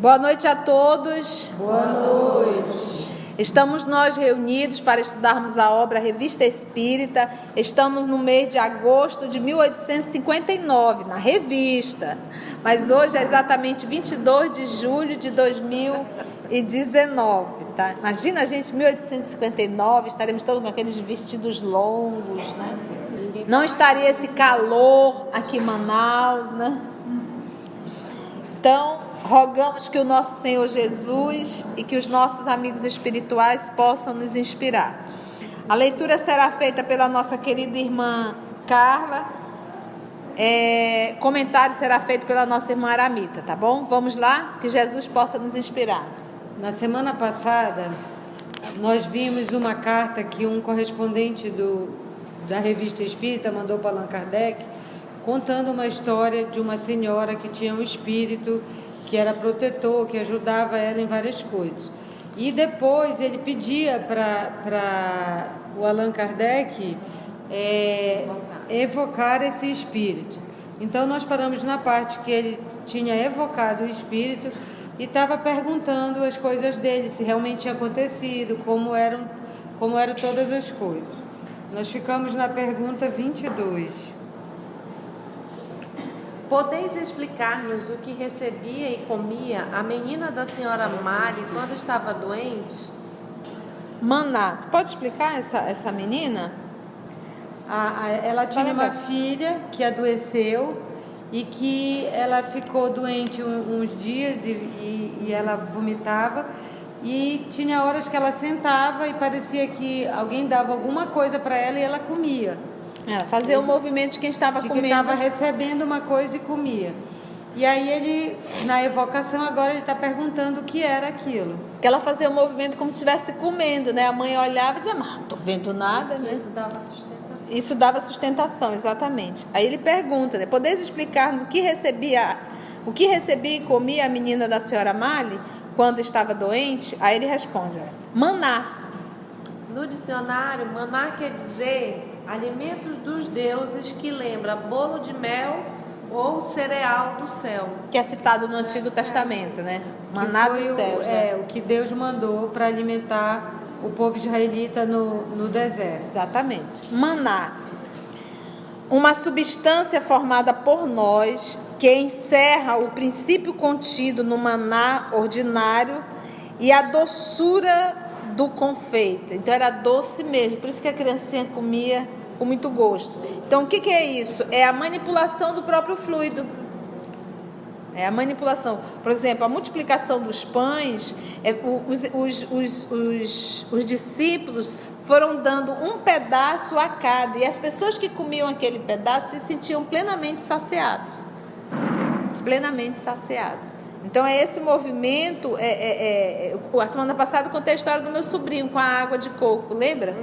Boa noite a todos. Boa noite. Estamos nós reunidos para estudarmos a obra Revista Espírita. Estamos no mês de agosto de 1859, na revista. Mas hoje é exatamente 22 de julho de 2019, tá? Imagina a gente, 1859, estaremos todos com aqueles vestidos longos, né? Não estaria esse calor aqui em Manaus, né? Então, rogamos que o nosso Senhor Jesus e que os nossos amigos espirituais possam nos inspirar. A leitura será feita pela nossa querida irmã Carla. Comentário será feito pela nossa irmã Aramita, tá bom? Vamos lá? Que Jesus possa nos inspirar. Na semana passada, nós vimos uma carta que um correspondente da Revista Espírita mandou para Allan Kardec, contando uma história de uma senhora que tinha um espírito que era protetor, que ajudava ela em várias coisas. E depois ele pedia para o Allan Kardec evocar esse espírito. Então nós paramos na parte que ele tinha evocado o espírito e estava perguntando as coisas dele, se realmente tinha acontecido, como eram todas as coisas. Nós ficamos na pergunta 22. Podeis explicar-nos o que recebia e comia a menina da senhora Mari quando estava doente? Maná, tu pode explicar essa menina? Ela tinha uma filha que adoeceu e que ela ficou doente uns dias e ela vomitava. E tinha horas que ela sentava e parecia que alguém dava alguma coisa para ela e ela comia. Fazer o movimento de quem estava comendo. Que estava recebendo uma coisa e comia. E aí ele, na evocação, agora ele está perguntando o que era aquilo. Que ela fazia o movimento como se estivesse comendo, né? A mãe olhava e dizia, mas não estou vendo nada, né? Isso dava sustentação. Isso dava sustentação, exatamente. Aí ele pergunta, né? Podeis explicar-nos o que recebia e comia a menina da senhora Mali quando estava doente? Aí ele responde, maná. No dicionário, maná quer dizer alimentos dos deuses que lembra bolo de mel ou cereal do céu. Que é citado no Antigo Testamento, né? Maná do céu. O que Deus mandou para alimentar o povo israelita no deserto. Exatamente. Maná. Uma substância formada por nós que encerra o princípio contido no maná ordinário e a doçura do confeito. Então era doce mesmo, por isso que a criancinha comia com muito gosto. Então o que é isso? É a manipulação do próprio fluido. É a manipulação. Por exemplo, a multiplicação dos pães, os discípulos foram dando um pedaço a cada, e as pessoas que comiam aquele pedaço se sentiam plenamente saciados. Plenamente saciados. Então é esse movimento. A semana passada eu contei a história do meu sobrinho com a água de coco, lembra?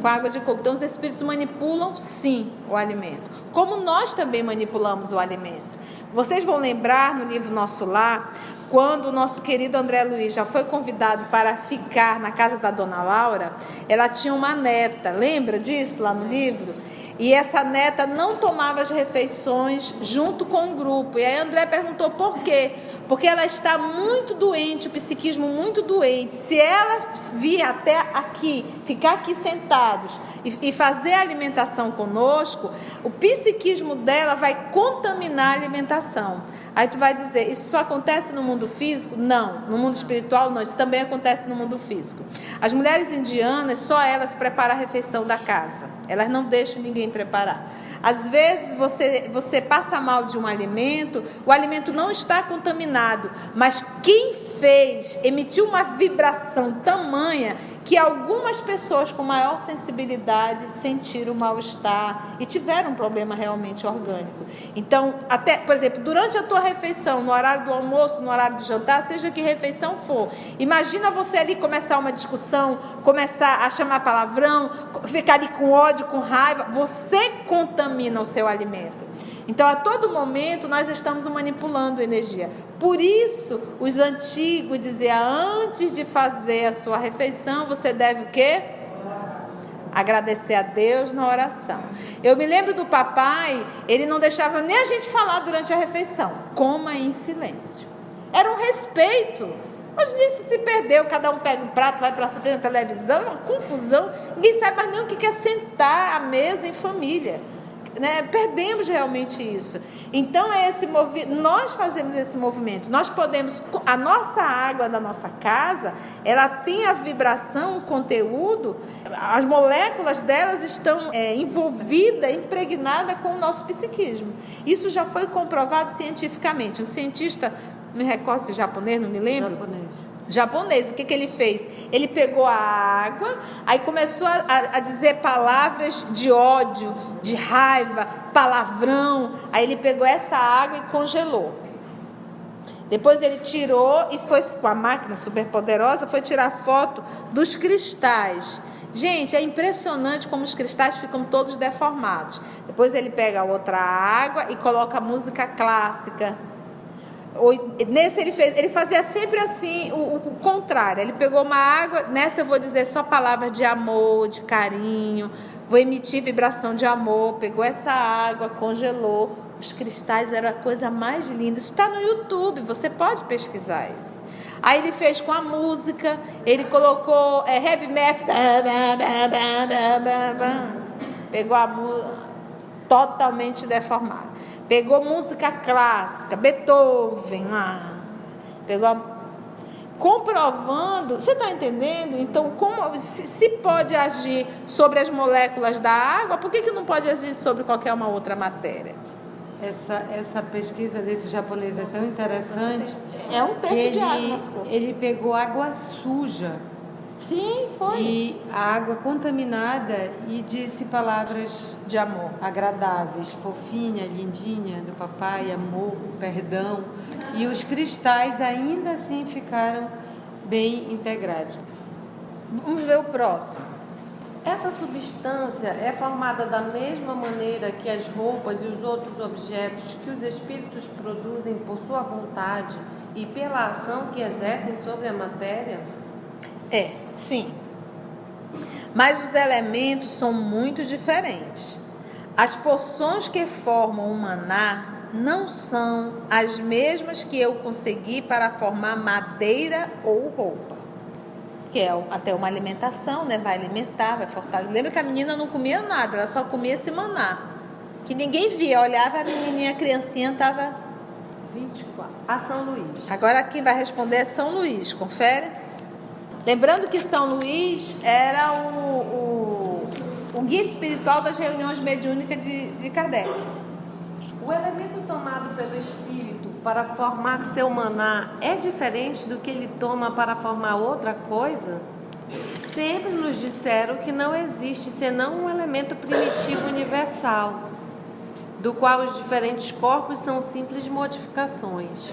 Com a água de coco. Então os espíritos manipulam sim o alimento, como nós também manipulamos o alimento. Vocês vão lembrar no livro Nosso Lar, quando o nosso querido André Luiz já foi convidado para ficar na casa da dona Laura, ela tinha uma neta, lembra disso lá no livro? E essa neta não tomava as refeições junto com o grupo. E aí André perguntou por quê? Porque ela está muito doente, o psiquismo muito doente. Se ela vir até aqui, ficar aqui sentados e fazer a alimentação conosco, o psiquismo dela vai contaminar a alimentação. Aí tu vai dizer, isso só acontece no mundo físico? Não. No mundo espiritual, não. Isso também acontece no mundo físico. As mulheres indianas, só elas preparam a refeição da casa. Elas não deixam ninguém preparar. Às vezes você passa mal de um alimento, o alimento não está contaminado, mas quem fez emitiu uma vibração tamanha que algumas pessoas com maior sensibilidade sentiram mal-estar e tiveram um problema realmente orgânico. Então, até, por exemplo, durante a tua refeição, no horário do almoço, no horário do jantar, seja que refeição for, imagina você ali começar uma discussão, começar a chamar palavrão, ficar ali com ódio, com raiva, você contamina o seu alimento. Então, a todo momento, nós estamos manipulando energia. Por isso, os antigos diziam, antes de fazer a sua refeição, você deve o quê? Agradecer a Deus na oração. Eu me lembro do papai, ele não deixava nem a gente falar durante a refeição. Coma em silêncio. Era um respeito. Hoje em dia isso se perdeu, cada um pega um prato, vai para frente da televisão, é uma confusão. Ninguém sabe mais nem o que é sentar à mesa em família. Né? Perdemos realmente isso. Então nós fazemos esse movimento. Nós podemos, a nossa água da nossa casa, ela tem a vibração, o conteúdo, as moléculas delas estão envolvidas, impregnadas com o nosso psiquismo. Isso já foi comprovado cientificamente. Um cientista, não me recordo se é japonês, não me lembro. Japonês, o que ele fez? Ele pegou a água, aí começou a dizer palavras de ódio, de raiva, palavrão. Aí ele pegou essa água e congelou. Depois ele tirou e foi com a máquina super poderosa, foi tirar foto dos cristais. Gente, é impressionante como os cristais ficam todos deformados. Depois ele pega outra água e coloca música clássica. Nesse ele fazia sempre assim, o contrário. Ele pegou uma água, nessa eu vou dizer só palavras de amor, de carinho, vou emitir vibração de amor. Pegou essa água, congelou, os cristais eram a coisa mais linda. Isso está no YouTube, você pode pesquisar isso. Aí ele fez com a música, ele colocou heavy metal, pegou a música totalmente deformada. Pegou música clássica, Beethoven lá, comprovando, você está entendendo? Então, como se pode agir sobre as moléculas da água, por que não pode agir sobre qualquer uma outra matéria? Essa pesquisa desse japonês é tão interessante. É um texto de água no nosso corpo. Ele pegou água suja. Sim, foi. E a água contaminada e disse palavras de amor agradáveis, fofinha, lindinha, do papai, amor, perdão. E os cristais ainda assim ficaram bem integrados. Vamos ver o próximo. Essa substância é formada da mesma maneira que as roupas e os outros objetos que os espíritos produzem por sua vontade e pela ação que exercem sobre a matéria? Sim. Mas os elementos são muito diferentes. As poções que formam o maná não são as mesmas que eu consegui para formar madeira ou roupa. Que é até uma alimentação, né? Vai alimentar, vai fortalecer. Lembra que a menina não comia nada, ela só comia esse maná. Que ninguém via, olhava a menininha, a criancinha estava... 24. A São Luís. Agora quem vai responder é São Luís, confere? Lembrando que São Luís era o guia espiritual das reuniões mediúnicas de Kardec. O elemento tomado pelo espírito para formar seu maná é diferente do que ele toma para formar outra coisa? Sempre nos disseram que não existe senão um elemento primitivo universal, do qual os diferentes corpos são simples modificações.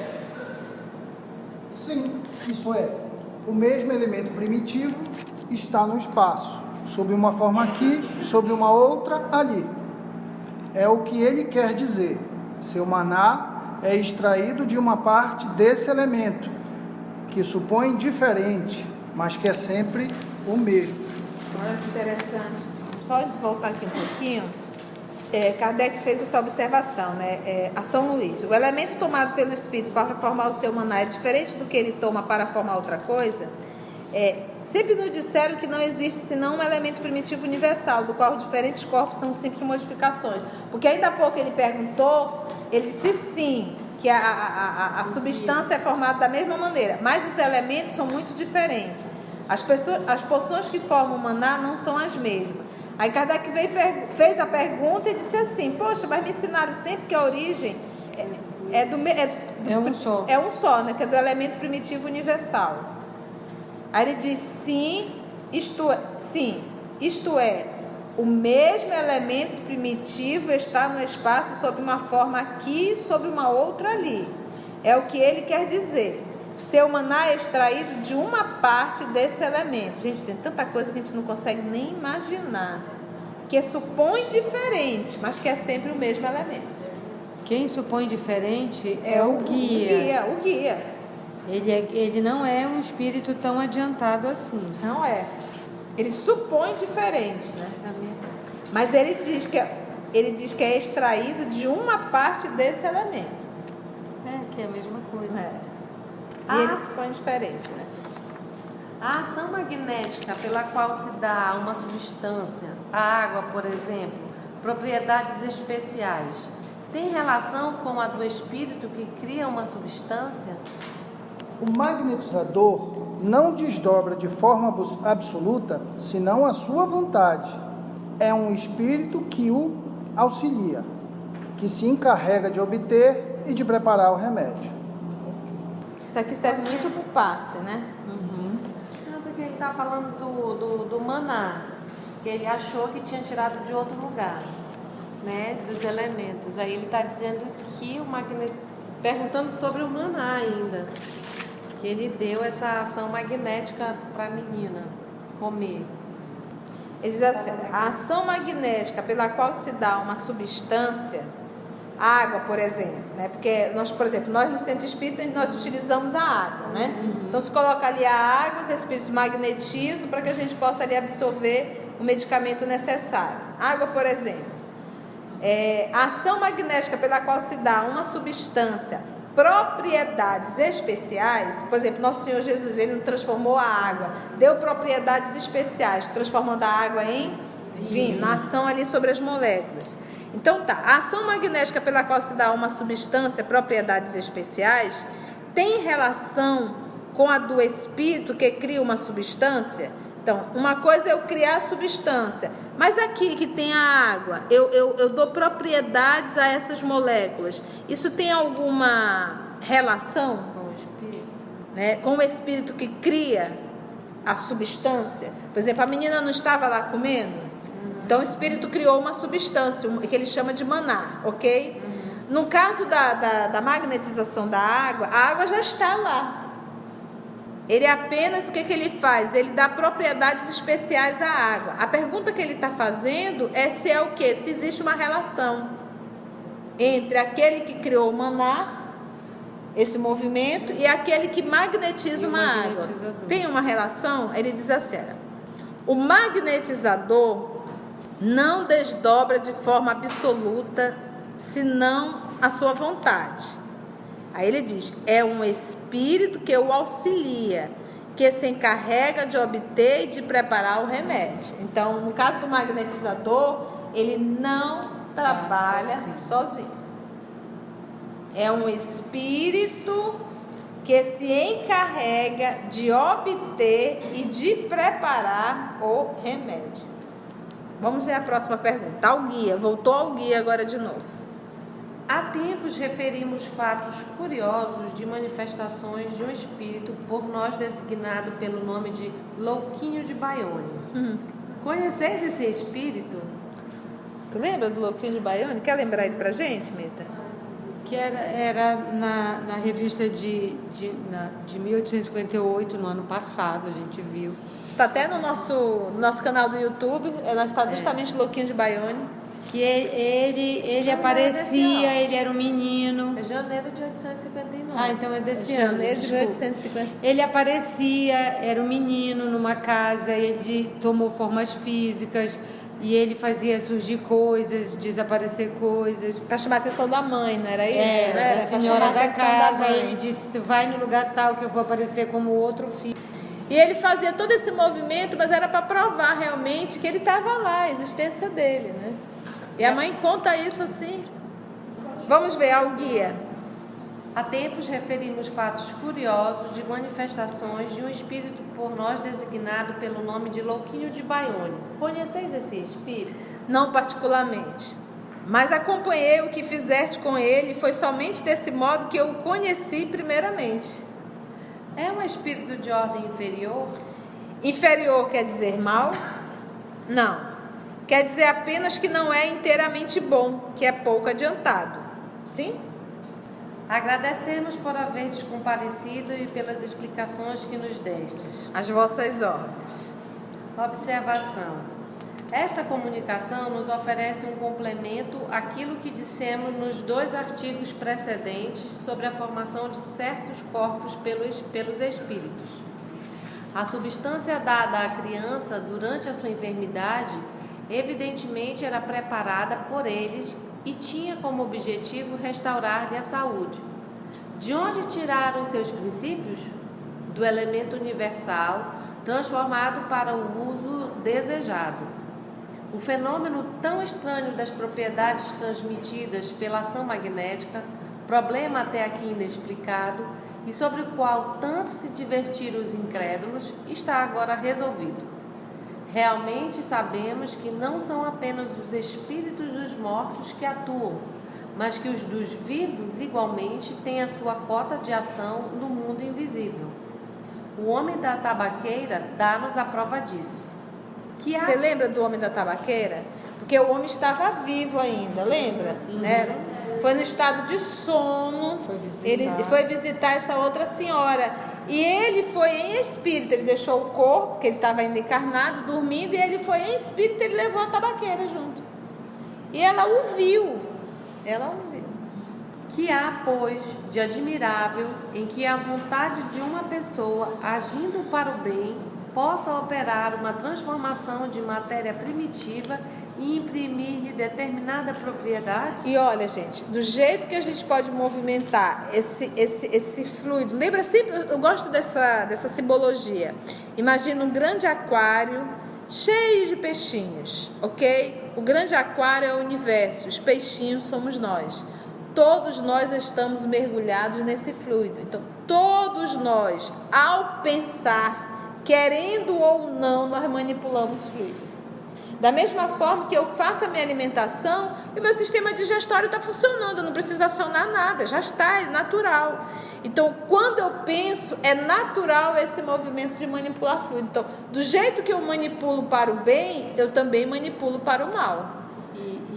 Sim, isso é. O mesmo elemento primitivo está no espaço, sob uma forma aqui, sob uma outra ali. É o que ele quer dizer. Seu maná é extraído de uma parte desse elemento, que supõe diferente, mas que é sempre o mesmo. Olha que interessante. Só voltar aqui um pouquinho. Kardec fez essa observação, né? A São Luís. O elemento tomado pelo espírito para formar o seu maná é diferente do que ele toma para formar outra coisa. Sempre nos disseram que não existe senão um elemento primitivo universal, do qual os diferentes corpos são simples modificações. Porque ainda há pouco ele perguntou, ele disse sim, que a substância é formada da mesma maneira, mas os elementos são muito diferentes. As porções que formam o maná não são as mesmas. Aí Kardec fez a pergunta e disse assim: poxa, mas me ensinaram sempre que a origem é um só, né? Que é do elemento primitivo universal. Aí ele diz sim, isto é, o mesmo elemento primitivo está no espaço sob uma forma aqui, sob uma outra ali. É o que ele quer dizer. Seu maná é extraído de uma parte desse elemento. Gente, tem tanta coisa que a gente não consegue nem imaginar. Que supõe diferente, mas que é sempre o mesmo elemento. Quem supõe diferente é o guia. O guia. Ele não é um espírito tão adiantado assim. Não é. Ele supõe diferente, né? Mas ele diz que é extraído de uma parte desse elemento. Que é a mesma coisa. E eles põem diferente, né? A ação magnética pela qual se dá a uma substância, a água, por exemplo, propriedades especiais, tem relação com a do espírito que cria uma substância? O magnetizador não desdobra de forma absoluta, senão a sua vontade. É um espírito que o auxilia, que se encarrega de obter e de preparar o remédio. Isso aqui serve muito para o passe, né? Não, porque ele está falando do maná, que ele achou que tinha tirado de outro lugar, né? Dos elementos. Aí ele está dizendo que perguntando sobre o maná ainda, que ele deu essa ação magnética para a menina comer. Ele diz assim: a ação magnética pela qual se dá uma substância, água, por exemplo, né? Porque nós, por exemplo, nós no centro espírita nós utilizamos a água, né? Então se coloca ali a água, os espíritos magnetizam para que a gente possa ali absorver o medicamento necessário. Água, por exemplo, a ação magnética pela qual se dá uma substância propriedades especiais, por exemplo, nosso Senhor Jesus, ele transformou a água, deu propriedades especiais, transformando a água em vinho, na ação ali sobre as moléculas. Então tá, a ação magnética pela qual se dá uma substância, propriedades especiais, tem relação com a do espírito que cria uma substância? Então, uma coisa é eu criar a substância, mas aqui que tem a água, eu dou propriedades a essas moléculas. Isso tem alguma relação Com o espírito? né, com o espírito que cria a substância? Por exemplo, a menina não estava lá comendo? Então o espírito criou uma substância, que ele chama de maná, ok? No caso da magnetização da água, a água já está lá. Ele apenas, o que ele faz? Ele dá propriedades especiais à água. A pergunta que ele está fazendo é se é o quê? Se existe uma relação entre aquele que criou o maná, esse movimento, e aquele que magnetiza uma água. Tem uma relação? Ele diz assim, olha, o magnetizador não desdobra de forma absoluta, senão a sua vontade. Aí ele diz, é um espírito que o auxilia, que se encarrega de obter e de preparar o remédio. Então, no caso do magnetizador, ele não trabalha sozinho. É um espírito que se encarrega de obter e de preparar o remédio. Vamos ver a próxima pergunta. Ao guia, voltou ao guia agora de novo. Há tempos referimos fatos curiosos de manifestações de um espírito por nós designado pelo nome de Louquinho de Baione. Conheceis esse espírito? Tu lembra do Louquinho de Baione? Quer lembrar ele pra gente, Mita? Que era na revista de 1858, no ano passado, a gente viu. Está até no nosso canal do YouTube, ela está justamente Louquinho de Baione. Que ele aparecia, ele era um menino. É janeiro de 1859. Ah, então é desse ano. Janeiro de desculpa. 1850. Ele aparecia, era um menino numa casa, ele tomou formas físicas e ele fazia surgir coisas, desaparecer coisas. Para chamar a atenção da mãe, não era isso? Era Era a pra senhora chamar a da atenção casa, mãe. ele disse, tu vai no lugar tal que eu vou aparecer como outro filho. E ele fazia todo esse movimento, mas era para provar realmente que ele estava lá, a existência dele, né? E a mãe conta isso assim. Vamos ver ao guia. Há tempos referimos fatos curiosos de manifestações de um espírito por nós designado pelo nome de Louquinho de Baione. Conheceis esse espírito? Não particularmente, mas acompanhei o que fizeste com ele, e foi somente desse modo que eu o conheci primeiramente. É um espírito de ordem inferior? Inferior quer dizer mal? Não. Quer dizer apenas que não é inteiramente bom, que é pouco adiantado. Sim? Agradecemos por haverdes comparecido e pelas explicações que nos destes. As vossas ordens. Observação. Esta comunicação nos oferece um complemento àquilo que dissemos nos 2 artigos precedentes sobre a formação de certos corpos pelos espíritos. A substância dada à criança durante a sua enfermidade evidentemente era preparada por eles e tinha como objetivo restaurar-lhe a saúde. De onde tiraram os seus princípios? Do elemento universal, transformado para o uso desejado. O fenômeno tão estranho das propriedades transmitidas pela ação magnética, problema até aqui inexplicado, e sobre o qual tanto se divertiram os incrédulos, está agora resolvido. Realmente sabemos que não são apenas os espíritos dos mortos que atuam, mas que os dos vivos igualmente têm a sua cota de ação no mundo invisível. O homem da tabaqueira dá-nos a prova disso. Você lembra do homem da tabaqueira? Porque o homem estava vivo ainda, lembra? Foi no estado de sono, ele foi visitar essa outra senhora. E ele foi em espírito, ele deixou o corpo, porque ele estava ainda encarnado, dormindo, e ele foi em espírito, ele levou a tabaqueira junto. E ela o viu. Que há, pois, de admirável em que a vontade de uma pessoa, agindo para o bem, possa operar uma transformação de matéria primitiva e imprimir-lhe determinada propriedade? E olha, gente, do jeito que a gente pode movimentar esse fluido, lembra sempre, eu gosto dessa simbologia. Imagina um grande aquário cheio de peixinhos, ok? O grande aquário é o universo, os peixinhos somos nós. Todos nós estamos mergulhados nesse fluido. Então, todos nós, ao pensar, querendo ou não, nós manipulamos fluido. Da mesma forma que eu faço a minha alimentação, e o meu sistema digestório está funcionando, eu não preciso acionar nada, já está, é natural. Então, quando eu penso, é natural esse movimento de manipular fluido. Então, do jeito que eu manipulo para o bem, eu também manipulo para o mal.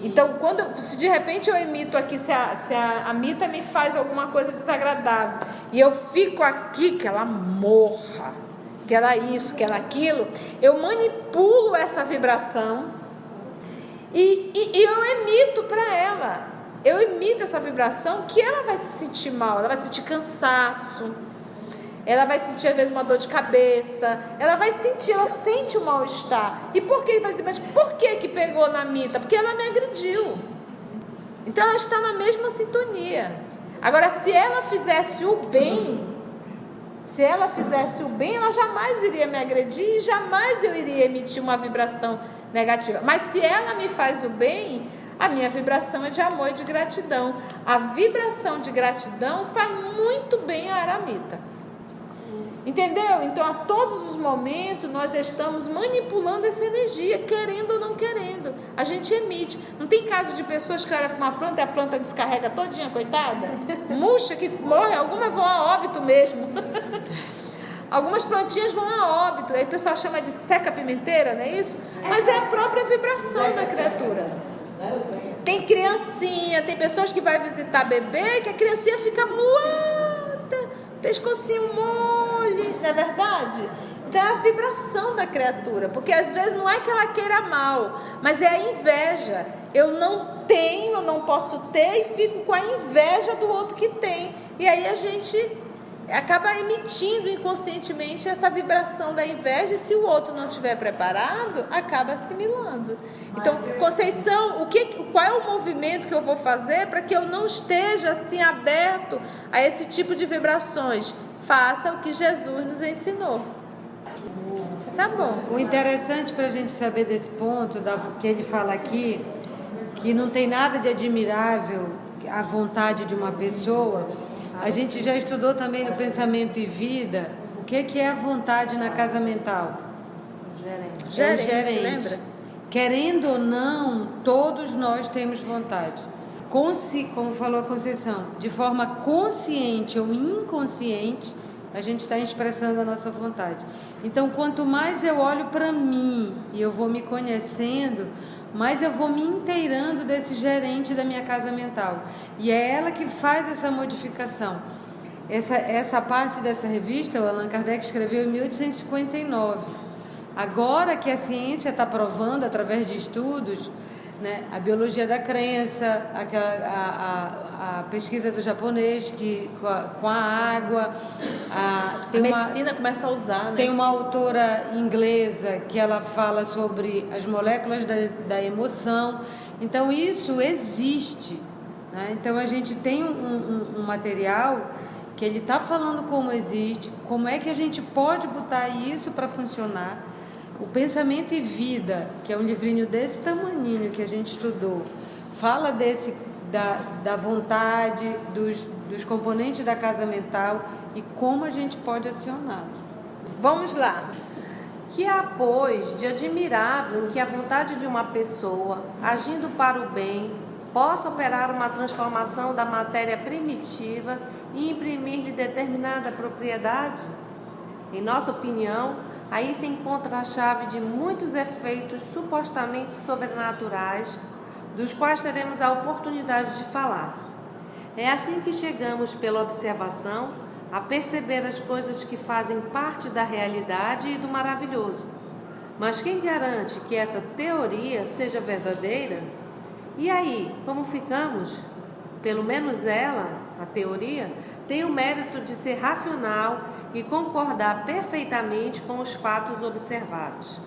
Então, se de repente eu emito aqui, se a Mita me faz alguma coisa desagradável, e eu fico aqui, que ela morra, que ela isso, que ela aquilo, eu manipulo essa vibração e eu emito para ela. Eu emito essa vibração que ela vai se sentir mal, ela vai sentir cansaço, ela vai sentir às vezes uma dor de cabeça, ela sente o mal-estar. E por que? Mas por que pegou na Mita? Porque ela me agrediu. Então ela está na mesma sintonia. Agora, se ela fizesse o bem, ela jamais iria me agredir e jamais eu iria emitir uma vibração negativa. Mas se ela me faz o bem, a minha vibração é de amor e de gratidão. A vibração de gratidão faz muito bem a Aramita. Entendeu? Então, a todos os momentos, nós estamos manipulando essa energia, querendo ou não querendo. A gente emite. Não tem caso de pessoas que olham para uma planta e a planta descarrega todinha, coitada? Murcha, que morre, algumas vão a óbito mesmo. Algumas plantinhas vão a óbito. Aí o pessoal chama de seca-pimenteira, não é isso? Mas é a própria vibração da criatura. Tem criancinha, tem pessoas que vai visitar bebê, que a criancinha fica moada, pescocinho mole, não é verdade? Então é a vibração da criatura, porque às vezes não é que ela queira mal, mas é a inveja. Eu não tenho, eu não posso ter e fico com a inveja do outro que tem. E aí a gente acaba emitindo inconscientemente essa vibração da inveja, e se o outro não estiver preparado, acaba assimilando. Então, Conceição, qual é o movimento que eu vou fazer para que eu não esteja assim aberto a esse tipo de vibrações? Faça o que Jesus nos ensinou. Tá bom. O interessante para a gente saber desse ponto, que ele fala aqui, que não tem nada de admirável a vontade de uma pessoa. A gente já estudou também no Pensamento e Vida o que é a vontade na casa mental. Gerente, lembra? Querendo ou não, todos nós temos vontade. Como falou a Conceição, de forma consciente ou inconsciente, a gente está expressando a nossa vontade. Então, quanto mais eu olho para mim e eu vou me conhecendo, mais eu vou me inteirando desse gerente da minha casa mental. E é ela que faz essa modificação. Essa parte dessa revista, o Allan Kardec escreveu em 1859. Agora que a ciência está provando, através de estudos, né, a biologia da crença, a pesquisa do japonês com a água, a medicina começa a usar, né? Tem uma autora inglesa que ela fala sobre as moléculas da emoção. Então isso existe, né? Então a gente tem um material que ele está falando como existe, como é que a gente pode botar isso para funcionar. O Pensamento e Vida, que é um livrinho desse tamaninho que a gente estudou, fala da vontade, dos componentes da casa mental e como a gente pode acionar. Vamos lá. Que há, pois, de admirável que a vontade de uma pessoa, agindo para o bem, possa operar uma transformação da matéria primitiva e imprimir-lhe determinada propriedade? Em nossa opinião, aí se encontra a chave de muitos efeitos supostamente sobrenaturais, dos quais teremos a oportunidade de falar. É assim que chegamos, pela observação, a perceber as coisas que fazem parte da realidade e do maravilhoso. Mas quem garante que essa teoria seja verdadeira? E aí, como ficamos? Pelo menos ela, a teoria, tem o mérito de ser racional e concordar perfeitamente com os fatos observados.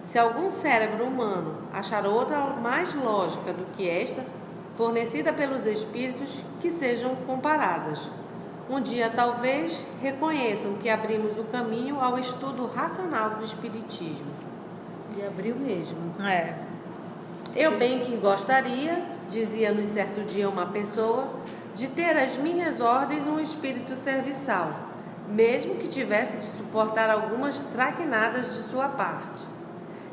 Se algum cérebro humano achar outra mais lógica do que esta, fornecida pelos espíritos, que sejam comparadas. Um dia, talvez, reconheçam que abrimos o caminho ao estudo racional do Espiritismo. E abriu mesmo. Eu bem que gostaria, dizia-nos certo dia uma pessoa, de ter às minhas ordens um espírito serviçal, mesmo que tivesse de suportar algumas traquinadas de sua parte.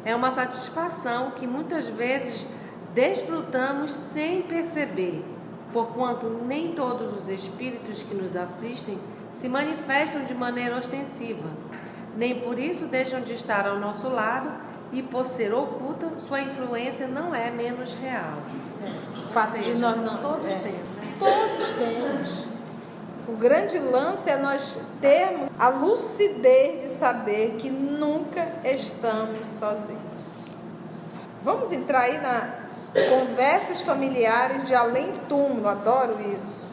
É uma satisfação que muitas vezes desfrutamos sem perceber, porquanto nem todos os espíritos que nos assistem se manifestam de maneira ostensiva, nem por isso deixam de estar ao nosso lado, e por ser oculta, sua influência não é menos real. O fato de nós não... Todos temos, né? Todos temos. O grande lance é nós termos a lucidez de saber que nunca estamos sozinhos. Vamos entrar aí na conversas familiares de além túmulo. Adoro isso.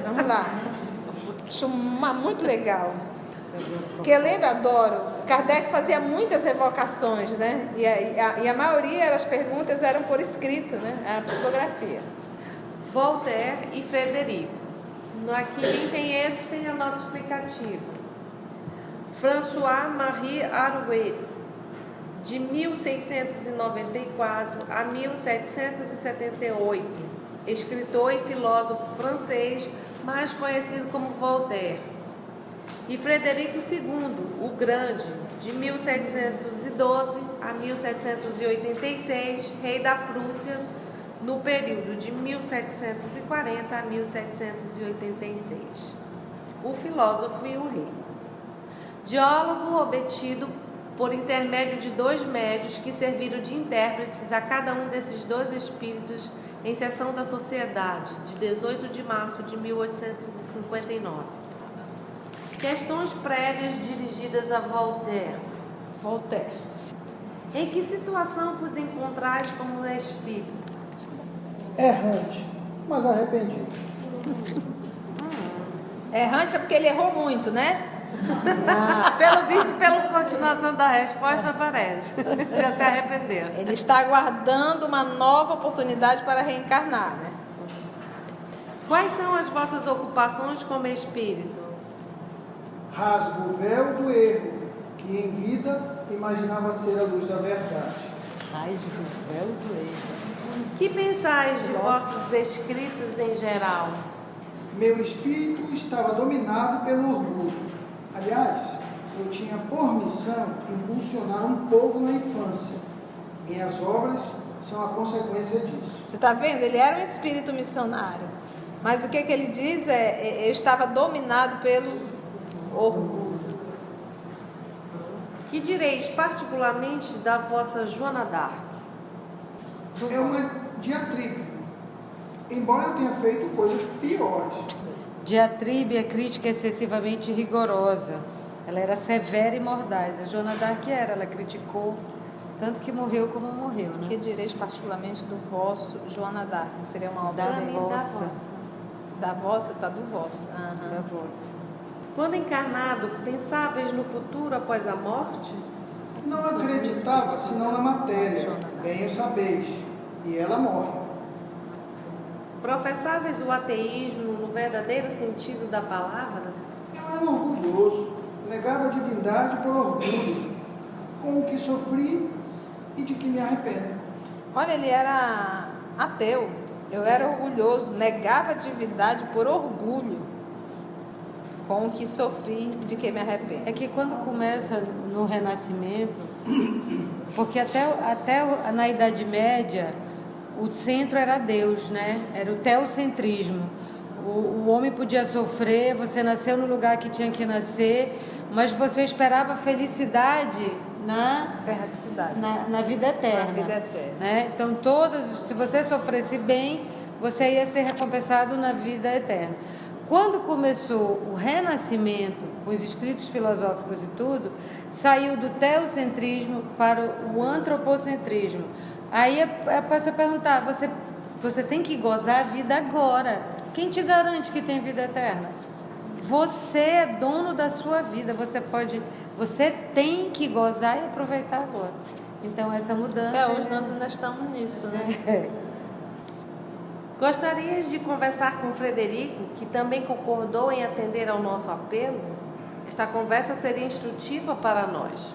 Vamos lá. Acho muito legal. Porque lembra, adoro. Kardec fazia muitas evocações, né? E a maioria das perguntas eram por escrito, né? Era psicografia. Voltaire e Frederico. Aqui quem tem esse tem a nota explicativa. François-Marie Arouet, de 1694 a 1778, escritor e filósofo francês, mais conhecido como Voltaire. E Frederico II, o Grande, de 1712 a 1786, rei da Prússia, no período de 1740 a 1786. O filósofo e o rei. Diálogo obtido por intermédio de 2 médios que serviram de intérpretes a cada um desses 2 espíritos em sessão da Sociedade, de 18 de março de 1859. Questões prévias dirigidas a Voltaire. Em que situação vos encontrais como espírito? Errante, mas arrependido. Errante é porque ele errou muito, né? Pelo visto, pela continuação da resposta, parece. Já se arrependeu. Ele está aguardando uma nova oportunidade para reencarnar, né? Quais são as vossas ocupações como espírito? Rasgo o véu do erro, que em vida imaginava ser a luz da verdade. Rasgo o véu do erro. Que pensais de vossos escritos em geral? Meu espírito estava dominado pelo orgulho. Aliás, eu tinha por missão impulsionar um povo na infância. Minhas obras são a consequência disso. Você está vendo? Ele era um espírito missionário. Mas o que ele diz eu estava dominado pelo orgulho. Que direis particularmente da vossa Joana d'Arc? É uma diatribe. Embora eu tenha feito coisas piores. Diatribe é crítica excessivamente rigorosa. Ela era severa e mordaz. A Joana d'Arc ela criticou tanto que morreu como morreu, né? Que direis particularmente do vosso Joana d'Arc? Seria uma obra Da vossa. Da vossa, tá do vosso. Aham. Da vossa. Quando encarnado, pensáveis no futuro após a morte? Não acreditava senão na matéria, bem o sabeis, e ela morre. Professáveis o ateísmo no verdadeiro sentido da palavra? Eu era orgulhoso, negava a divindade por orgulho, com o que sofri e de que me arrependo. Olha, ele era ateu. Eu era orgulhoso, negava a divindade por orgulho, com o que sofri e de que me arrependo. É que quando começa no Renascimento, porque até na Idade Média, o centro era Deus, né? Era o teocentrismo. O homem podia sofrer, você nasceu no lugar que tinha que nascer, mas você esperava felicidade na Felicidade. na vida eterna. Na vida eterna. Né? Então, se você sofresse bem, você ia ser recompensado na vida eterna. Quando começou o Renascimento, com os escritos filosóficos e tudo, saiu do teocentrismo para o antropocentrismo. Aí a pessoa perguntar, você tem que gozar a vida agora. Quem te garante que tem vida eterna? Você é dono da sua vida, você tem que gozar e aproveitar agora. Então essa mudança. Hoje nós ainda estamos nisso, né? Gostarias de conversar com o Frederico, que também concordou em atender ao nosso apelo? Esta conversa seria instrutiva para nós.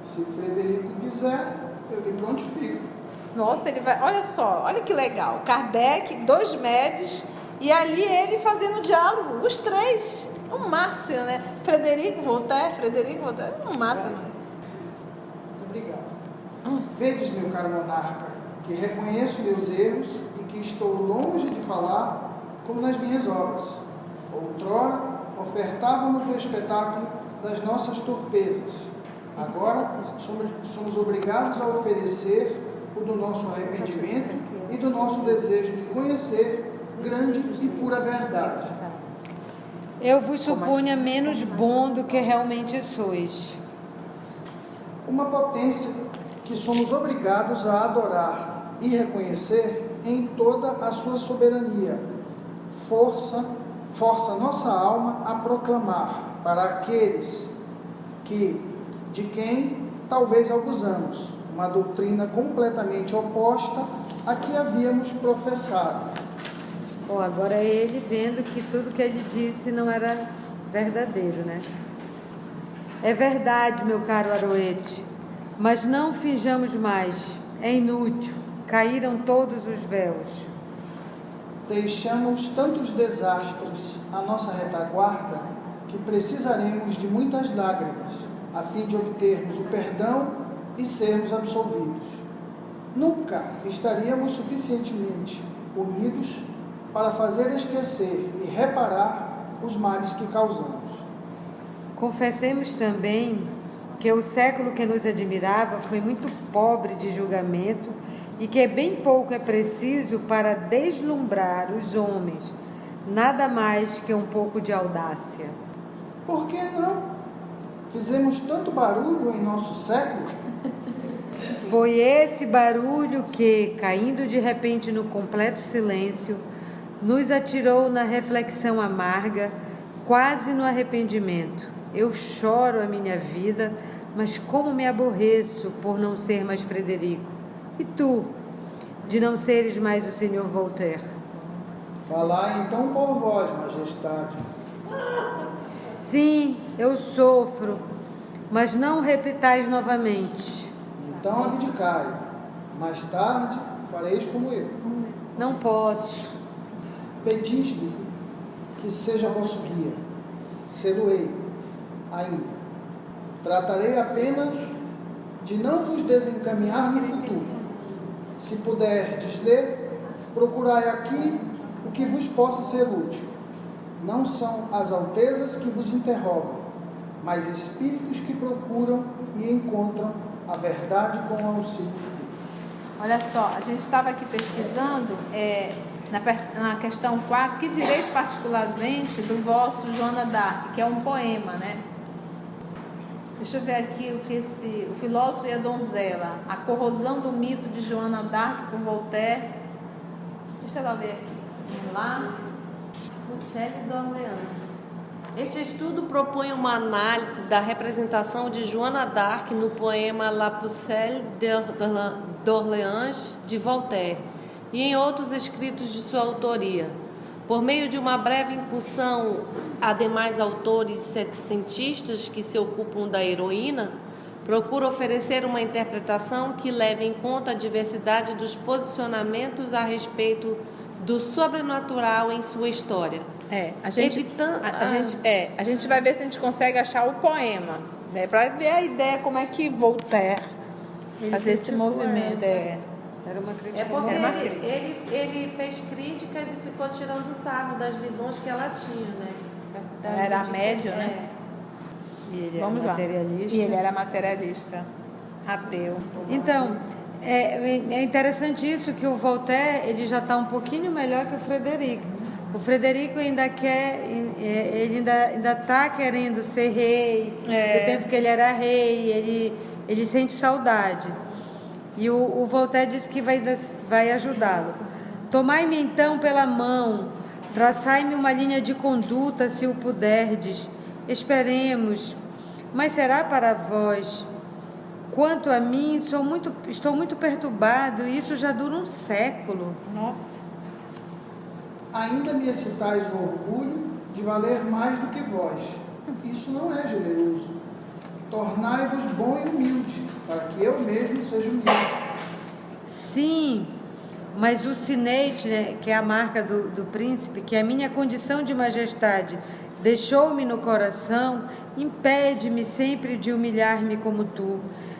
Se o Frederico quiser, eu me prontifico. Nossa, ele vai. Olha só, olha que legal. Kardec, 2 médios, e ali ele fazendo diálogo, os 3. O máximo, né? Frederico Voltaire, o máximo isso. Obrigado. Vedes, meu caro monarca, que reconheço meus erros e que estou longe de falar como nas minhas obras. Outrora, ofertávamos o espetáculo das nossas torpezas. Agora, somos obrigados a oferecer o do nosso arrependimento e do nosso desejo de conhecer grande e pura verdade. Eu vos supunha menos bom do que realmente sois. Uma potência que somos obrigados a adorar e reconhecer em toda a sua soberania. Força nossa alma a proclamar para aqueles de quem talvez abusamos, uma doutrina completamente oposta à que havíamos professado. Bom, agora é ele vendo que tudo que ele disse não era verdadeiro, né? É verdade, meu caro Aroete, mas não finjamos mais, é inútil, caíram todos os véus. Deixamos tantos desastres à nossa retaguarda que precisaremos de muitas lágrimas a fim de obtermos o perdão e sermos absolvidos. Nunca estaríamos suficientemente unidos para fazer esquecer e reparar os males que causamos. Confessemos também que o século que nos admirava foi muito pobre de julgamento e que bem pouco é preciso para deslumbrar os homens, nada mais que um pouco de audácia. Por que não? Fizemos tanto barulho em nosso século. Foi esse barulho que, caindo de repente no completo silêncio, nos atirou na reflexão amarga, quase no arrependimento. Eu choro a minha vida, mas como me aborreço por não ser mais Frederico. E tu, de não seres mais o senhor Voltaire? Falai então por vós, majestade. Sim, eu sofro, mas não repitais novamente. Então abdicai. Mais tarde fareis como eu. Não posso. Pedis-me que seja vosso guia. Sê-lo-ei ainda. Tratarei apenas de não vos desencaminhar no futuro. Se puderdes ler, procurai aqui o que vos possa ser útil. Não são as altezas que vos interrogam, mas espíritos que procuram e encontram a verdade com o auxílio de Deus. Olha só, a gente estava aqui pesquisando na questão 4, que direis particularmente do vosso Joana d'Arc, que é um poema, né? Deixa eu ver aqui o filósofo e a donzela, a corrosão do mito de Joana d'Arc por Voltaire. Deixa ela ler aqui. Vamos lá. Michele d'Orléans. Este estudo propõe uma análise da representação de Joana d'Arc no poema La Pucelle d'Orléans de Voltaire, e em outros escritos de sua autoria. Por meio de uma breve incursão a demais autores setecentistas que se ocupam da heroína, procura oferecer uma interpretação que leve em conta a diversidade dos posicionamentos a respeito do sobrenatural em sua história. A gente vai ver se a gente consegue achar o poema, né, para ver a ideia como é que Voltaire fazia esse movimento. Era uma crítica. É porque Era uma crítica. ele fez críticas e ficou tirando sarro das visões que ela tinha, né? Era médio, né? E ele Vamos era lá. materialista. E ele era materialista, ateu. Então, é interessante isso, que o Voltaire ele já está um pouquinho melhor que o Frederico. O Frederico ainda quer, ele ainda está querendo ser rei. Do tempo que ele era rei, ele sente saudade. E o Voltaire disse que vai ajudá-lo. Tomai-me então pela mão, traçai-me uma linha de conduta, se o puderdes. Esperemos, mas será para vós. Quanto a mim, estou muito perturbado, e isso já dura um século. Nossa. Ainda me excitais o orgulho de valer mais do que vós. Isso não é generoso. Tornai-vos bom e humilde, para que eu mesmo seja humilde. Sim, mas o sinete, né, que é a marca do príncipe, que é a minha condição de majestade, deixou-me no coração, impede-me sempre de humilhar-me como tu.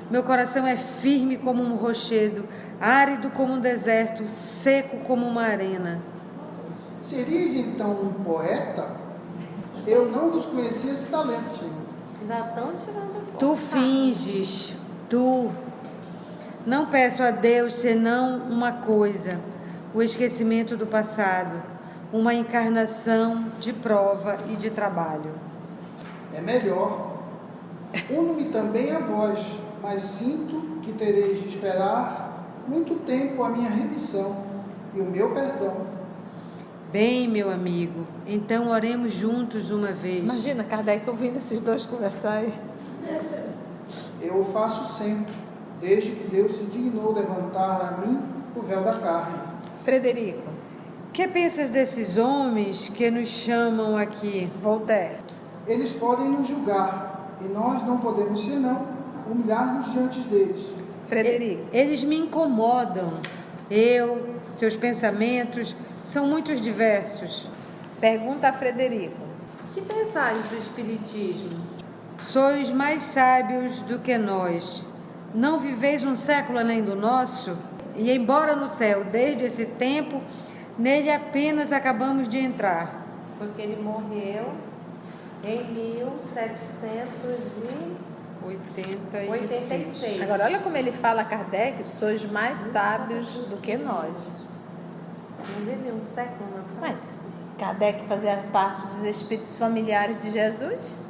Meu coração é firme como um rochedo, árido como um deserto, seco como uma arena. Seríeis então um poeta? Eu não vos conhecia esse talento, Senhor. Ainda estão tirando Tu finges, tu. Não peço a Deus senão uma coisa, o esquecimento do passado, uma encarnação de prova e de trabalho. É melhor. Uno-me também a vós, mas sinto que tereis de esperar muito tempo a minha remissão e o meu perdão. Bem, meu amigo, então oremos juntos uma vez. Imagina Kardec ouvindo esses dois conversar aí. Eu o faço sempre, desde que Deus se dignou levantar a mim o véu da carne. Frederico, Que pensas desses homens que nos chamam aqui? Voltaire. Eles podem nos julgar, e nós não podemos senão humilhar-nos diante deles. Frederico. Eles me incomodam. Seus pensamentos são muito diversos. Pergunta a Frederico. Que pensais do Espiritismo? Sois mais sábios do que nós. Não viveis um século além do nosso? E embora no céu, desde esse tempo, nele apenas acabamos de entrar. Porque ele morreu em 1786. Agora, olha como ele fala a Kardec: sois mais sábios do que nós. Não vive um século na Mas Kardec fazia parte dos espíritos familiares de Jesus?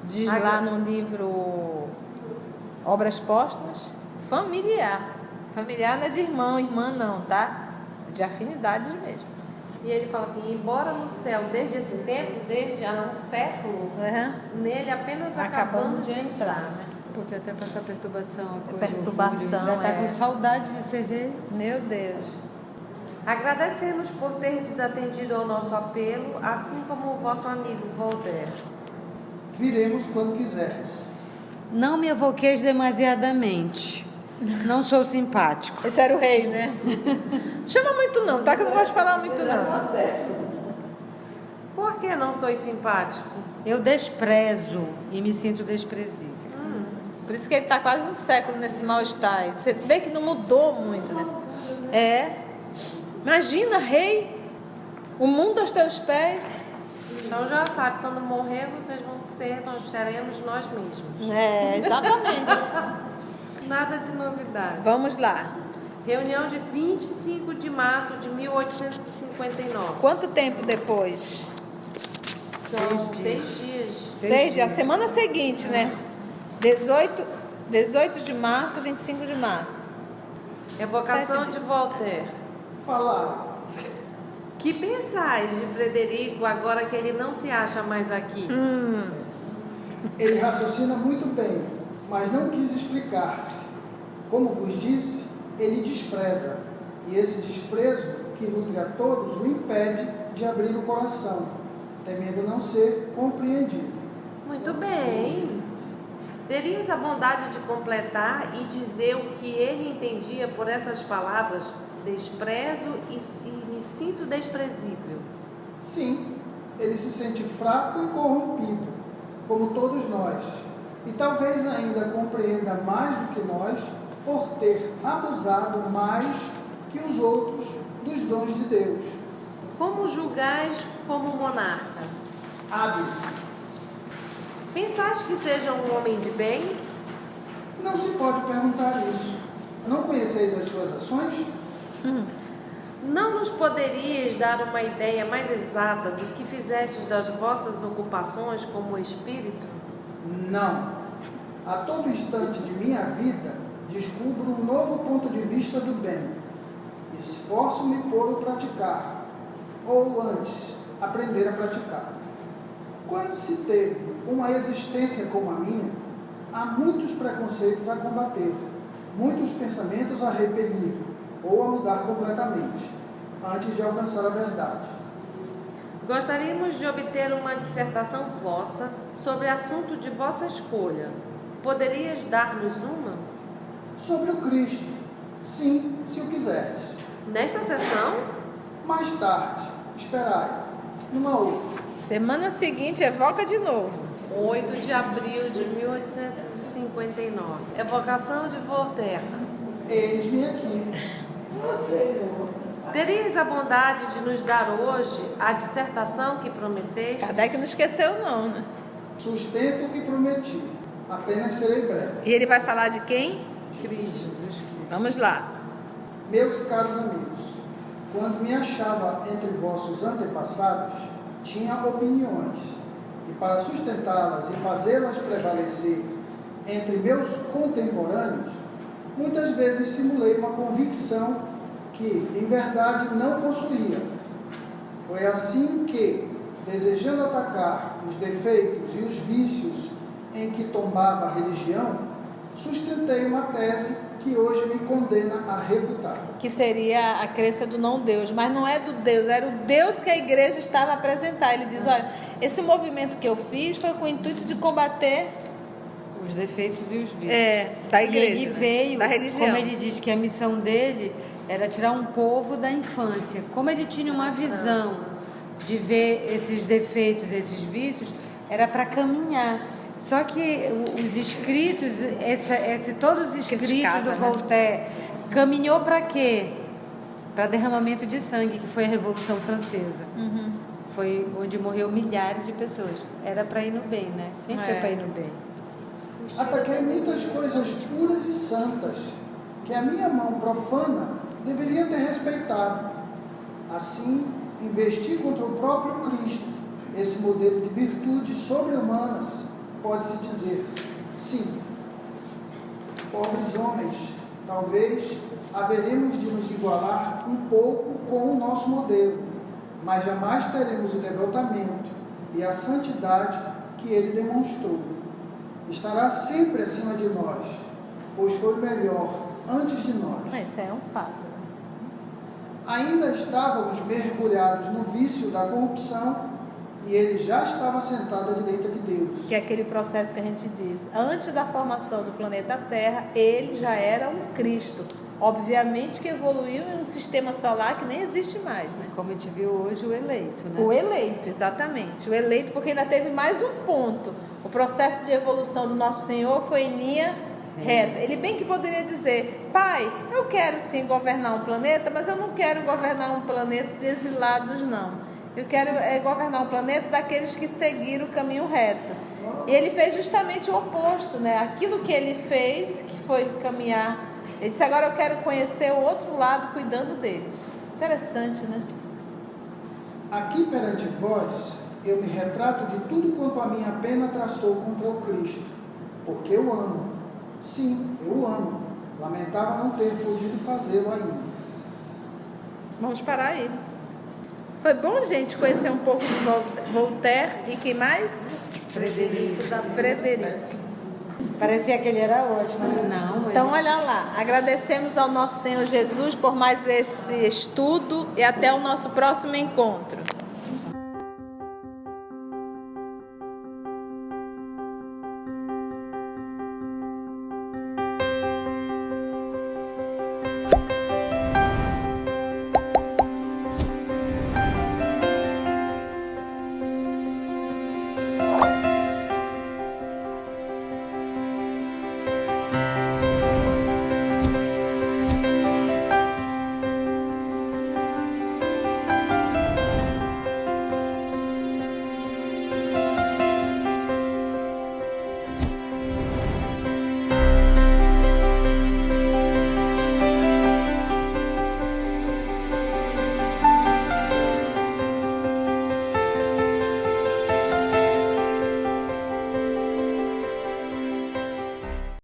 Diz lá no livro Obras Póstumas, familiar. Familiar não é de irmão, irmã não, tá? De afinidades mesmo. E ele fala assim, embora no céu, desde esse tempo, desde há um século, nele apenas acabamos de entrar, né? Porque até passar perturbação, a coisa Perturbação, orgulho. Já está com saudade de ser rei. Meu Deus. Agradecemos por ter desatendido ao nosso apelo, assim como o vosso amigo Voltaire. Viremos quando quiseres. Não me evoqueis demasiadamente. Não sou simpático. Esse era o rei, né? Chama muito não, tá? Que eu não gosto de falar muito não. Por que não sois simpático? Eu desprezo e me sinto desprezível. Por isso que ele tá quase um século nesse mal-estar. Você vê que não mudou muito, né? Imagina, rei, o mundo aos teus pés. Então já sabe, quando morrer nós seremos nós mesmos. Exatamente. Nada de novidade. Vamos lá. Reunião de 25 de março de 1859. Quanto tempo depois? São 6 dias. 6 dias. A semana seguinte, né? 18 de março, 25 de março. Evocação de Voltaire. Falar. Que pensais de Frederico agora que ele não se acha mais aqui? Ele raciocina muito bem, mas não quis explicar-se. Como vos disse, ele despreza. e esse desprezo que nutre a todos o impede de abrir o coração, temendo não ser compreendido. Muito bem. Terias a bondade de completar e dizer o que ele entendia por essas palavras, desprezo e me sinto desprezível? Sim, ele se sente fraco e corrompido, como todos nós, e talvez ainda compreenda mais do que nós por ter abusado mais que os outros dos dons de Deus. Como julgais como monarca? Hábil. Pensais que seja um homem de bem? Não se pode perguntar isso. Não conheceis as suas ações? Não nos poderias dar uma ideia mais exata do que fizestes das vossas ocupações como espírito? Não. A todo instante de minha vida, descubro um novo ponto de vista do bem. Esforço-me por o praticar, ou antes, aprender a praticar. Quando se teve uma existência como a minha, há muitos preconceitos a combater, muitos pensamentos a repelir, ou a mudar completamente, antes de alcançar a verdade. Gostaríamos de obter uma dissertação vossa sobre assunto de vossa escolha. Poderias dar-nos uma? Sobre o Cristo, sim, se o quiseres. Nesta sessão? Mais tarde, esperai, numa outra. Semana seguinte, evoca de novo. 8 de abril de 1859. Evocação de Voltaire. Eis-me aqui. Terias a bondade de nos dar hoje a dissertação que prometeste? Kardec não esqueceu não, né? Sustento o que prometi, apenas serei breve. E ele vai falar de quem? Cristo. Vamos lá. Meus caros amigos, quando me achava entre vossos antepassados, tinha opiniões, e para sustentá-las e fazê-las prevalecer entre meus contemporâneos, muitas vezes simulei uma convicção que, em verdade, não possuía. Foi assim que, desejando atacar os defeitos e os vícios em que tombava a religião, sustentei uma tese que hoje me condena a refutar. Que seria a crença do não Deus, mas não é do Deus, era o Deus que a igreja estava a apresentar. Ele diz, olha, esse movimento que eu fiz foi com o intuito de combater Os defeitos e os vícios. da E igreja, ele veio, da religião. como ele diz que a missão dele era tirar um povo da infância. Como ele tinha uma visão de ver esses defeitos, esses vícios, era para caminhar. Só que os escritos, todos os escritos Criticava, do né? Voltaire, caminhou para quê? Para derramamento de sangue, que foi a Revolução Francesa. Foi onde morreu milhares de pessoas. Era para ir no bem, né? Sempre é para ir no bem. Ataquei muitas coisas puras e santas, que a minha mão profana deveria ter respeitado. Assim, investi contra o próprio Cristo, esse modelo de virtudes sobre-humanas, pode-se dizer, sim. Pobres homens, talvez haveremos de nos igualar um pouco com o nosso modelo, mas jamais teremos o devotamento e a santidade que ele demonstrou. Estará sempre acima de nós, pois foi melhor antes de nós. Mas isso é um fato. Ainda estávamos mergulhados no vício da corrupção e ele já estava sentado à direita de Deus. Que é aquele processo que a gente diz, antes da formação do planeta Terra, ele já era um Cristo. Obviamente que evoluiu em um sistema solar que nem existe mais, né? Como a gente viu hoje, o eleito, né? O eleito, exatamente. O eleito, porque ainda teve mais um ponto. O processo de evolução do nosso Senhor foi em linha reta. Ele bem que poderia dizer, pai, eu quero sim governar um planeta, mas eu não quero governar um planeta de exilados, não. Eu quero governar um planeta daqueles que seguiram o caminho reto. E ele fez justamente o oposto, né? Aquilo que ele fez, que foi caminhar. Ele disse, agora eu quero conhecer o outro lado, cuidando deles. Interessante, né? Aqui perante vós, eu me retrato de tudo quanto a minha pena traçou contra o Cristo, porque eu amo. Sim, eu o amo. Lamentava não ter podido fazê-lo ainda. Vamos parar aí. Foi bom, gente, conhecer um pouco de Voltaire e quem mais? Frederico. Frederico. Parecia que ele era ótimo. Não, Então, olha lá, agradecemos ao nosso Senhor Jesus por mais esse estudo e até o nosso próximo encontro.